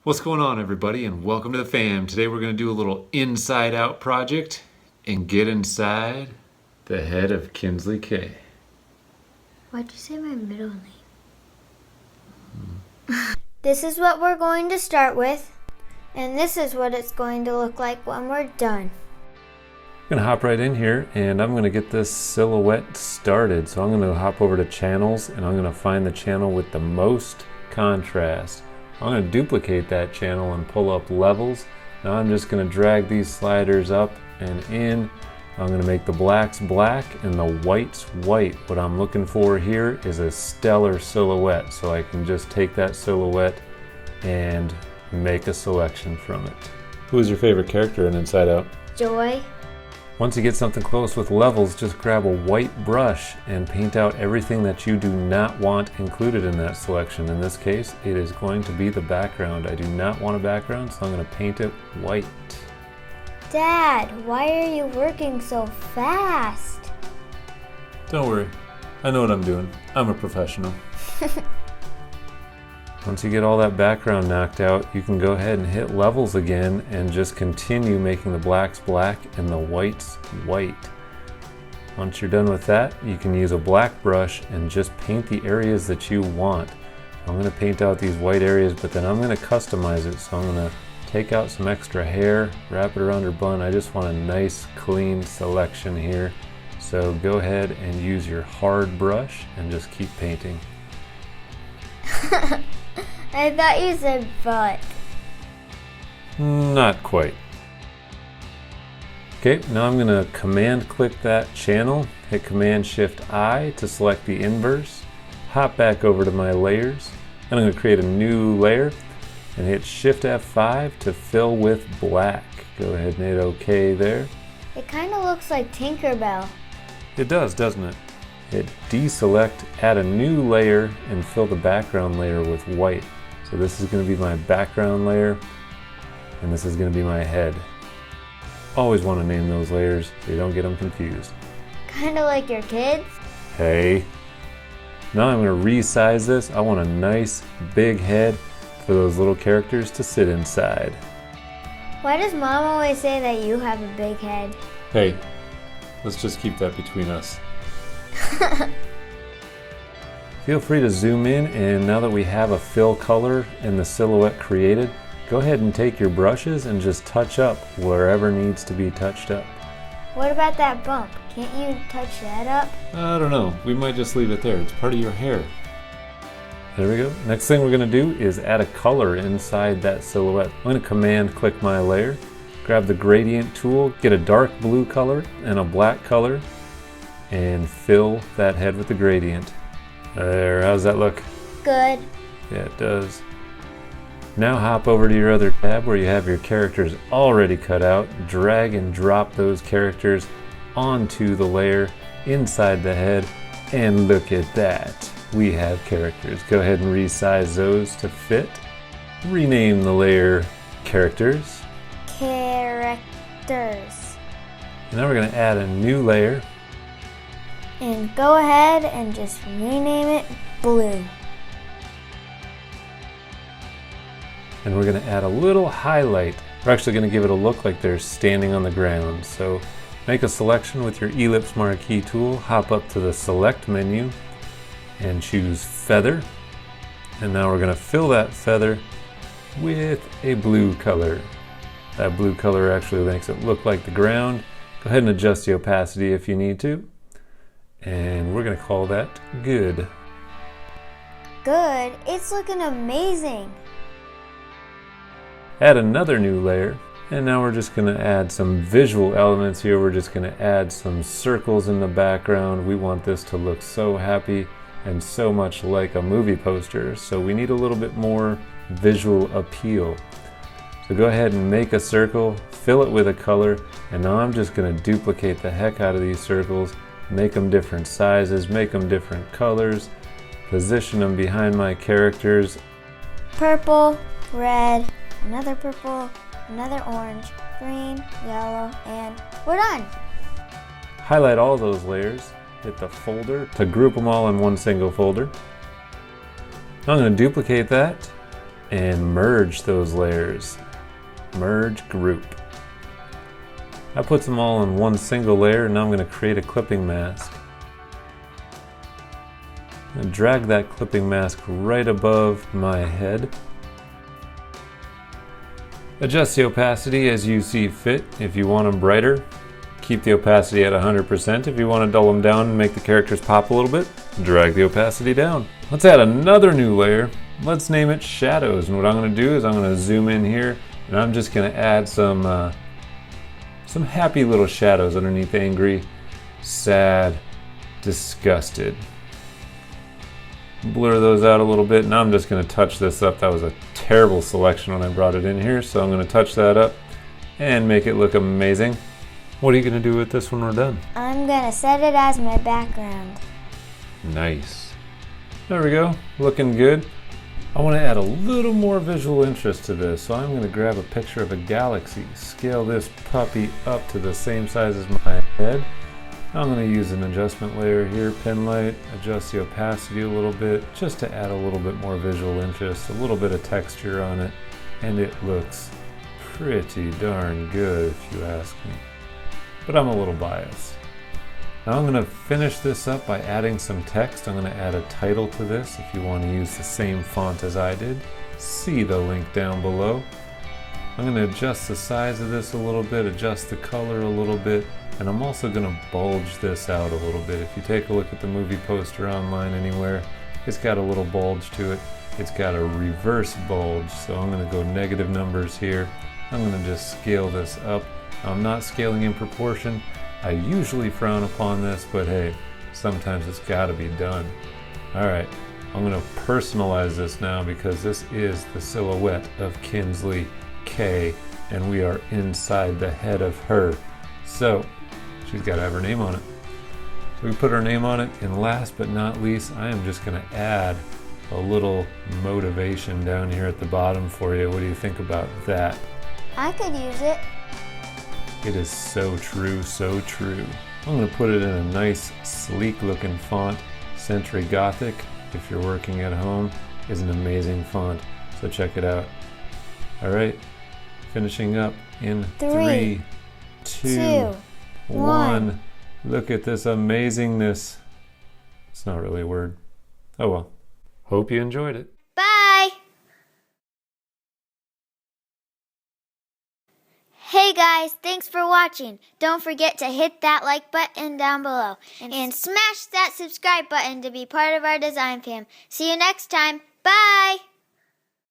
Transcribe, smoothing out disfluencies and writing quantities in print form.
What's going on, everybody, and welcome to the fam. Today we're going to do a little inside out project and get inside the head of Kinsley K. Why'd you say my middle name? This is what we're going to start with, and this is what it's going to look like when we're done. I'm going to hop right in here and I'm going to get this silhouette started. So I'm going to hop over to channels and I'm going to find the channel with the most contrast. I'm going to duplicate that channel and pull up levels. Now I'm just going to drag these sliders up and in. I'm going to make the blacks black and the whites white. What I'm looking for here is a stellar silhouette, so I can just take that silhouette and make a selection from it. Who is your favorite character in Inside Out? Joy. Once you get something close with levels, just grab a white brush and paint out everything that you do not want included in that selection. In this case, it is going to be the background. I do not want a background, so I'm going to paint it white. Dad, why are you working so fast? Don't worry, I know what I'm doing. I'm a professional. Once you get all that background knocked out, you can go ahead and hit levels again and just continue making the blacks black and the whites white. Once you're done with that, you can use a black brush and just paint the areas that you want. I'm going to paint out these white areas, but then I'm going to customize it. So I'm going to take out some extra hair, wrap it around her bun. I just want a nice clean selection here. So go ahead and use your hard brush and just keep painting. I thought you said butt. Not quite. Okay, now I'm going to command click that channel, hit Command Shift I to select the inverse, hop back over to my layers, and I'm going to create a new layer and hit Shift F5 to fill with black. Go ahead and hit OK there. It kind of looks like Tinkerbell. It does, doesn't it? Hit deselect, add a new layer, and fill the background layer with white. So this is going to be my background layer, and this is going to be my head. Always want to name those layers so you don't get them confused. Kind of like your kids. Hey. Now I'm going to resize this. I want a nice big head for those little characters to sit inside. Why does Mom always say that you have a big head? Hey, let's just keep that between us. Feel free to zoom in, and now that we have a fill color and the silhouette created, go ahead and take your brushes and just touch up wherever needs to be touched up. What about that bump? Can't you touch that up? I don't know. We might just leave it there. It's part of your hair. There we go. Next thing we're going to do is add a color inside that silhouette. I'm going to command click my layer, grab the gradient tool, get a dark blue color and a black color, and fill that head with the gradient. There, how's that look? Good. Yeah, it does. Now hop over to your other tab where you have your characters already cut out. Drag and drop those characters onto the layer inside the head, and look at that. We have characters. Go ahead and resize those to fit. Rename the layer characters. Characters. And now we're going to add a new layer. And go ahead and just rename it blue. And we're going to add a little highlight. We're actually going to give it a look like they're standing on the ground. So make a selection with your ellipse marquee tool, hop up to the select menu and choose feather. And now we're going to fill that feather with a blue color. That blue color actually makes it look like the ground. Go ahead and adjust the opacity if you need to. And we're going to call that good. Good? It's looking amazing. Add another new layer. And now we're just going to add some visual elements here. We're just going to add some circles in the background. We want this to look so happy and so much like a movie poster. So we need a little bit more visual appeal. So go ahead and make a circle, fill it with a color, and now I'm just going to duplicate the heck out of these circles. Make them different sizes, make them different colors, position them behind my characters. Purple, red, another purple, another orange, green, yellow, and we're done. Highlight all those layers, hit the folder to group them all in one single folder. Now I'm going to duplicate that, and merge those layers. Merge group. That puts them all in one single layer, and now I'm going to create a clipping mask. And drag that clipping mask right above my head. Adjust the opacity as you see fit. If you want them brighter, keep the opacity at 100%. If you want to dull them down and make the characters pop a little bit, drag the opacity down. Let's add another new layer. Let's name it shadows. And what I'm going to do is I'm going to zoom in here, and I'm just going to add some happy little shadows underneath angry, sad, disgusted. Blur those out a little bit. Now I'm just going to touch this up. That was a terrible selection when I brought it in here, so I'm going to touch that up and make it look amazing. What are you going to do with this when we're done? I'm going to set it as my background. Nice. There we go. Looking good. I want to add a little more visual interest to this, so I'm going to grab a picture of a galaxy, scale this puppy up to the same size as my head. I'm going to use an adjustment layer here, pen light, adjust the opacity a little bit, just to add a little bit more visual interest, a little bit of texture on it, and it looks pretty darn good if you ask me. But I'm a little biased. Now I'm going to finish this up by adding some text. I'm going to add a title to this. If you want to use the same font as I did, see the link down below. I'm going to adjust the size of this a little bit, adjust the color a little bit, and I'm also going to bulge this out a little bit. If you take a look at the movie poster online anywhere, it's got a little bulge to it. It's got a reverse bulge, so I'm going to go negative numbers here. I'm going to just scale this up. I'm not scaling in proportion. I usually frown upon this, but hey, sometimes it's got to be done. All right, I'm going to personalize this now because this is the silhouette of Kinsley K, and we are inside the head of her. So she's got to have her name on it. So we put her name on it, and last but not least, I am just going to add a little motivation down here at the bottom for you. What do you think about that? I could use it. It is so true, so true. I'm going to put it in a nice, sleek looking font. Century Gothic, if you're working at home, is an amazing font. So check it out. All right, finishing up in 3, 2, 1. Look at this amazingness. It's not really a word. Oh well. Hope you enjoyed it. Bye! Hey guys, thanks for watching. Don't forget to hit that like button down below and smash that subscribe button to be part of our design fam. See you next time. Bye!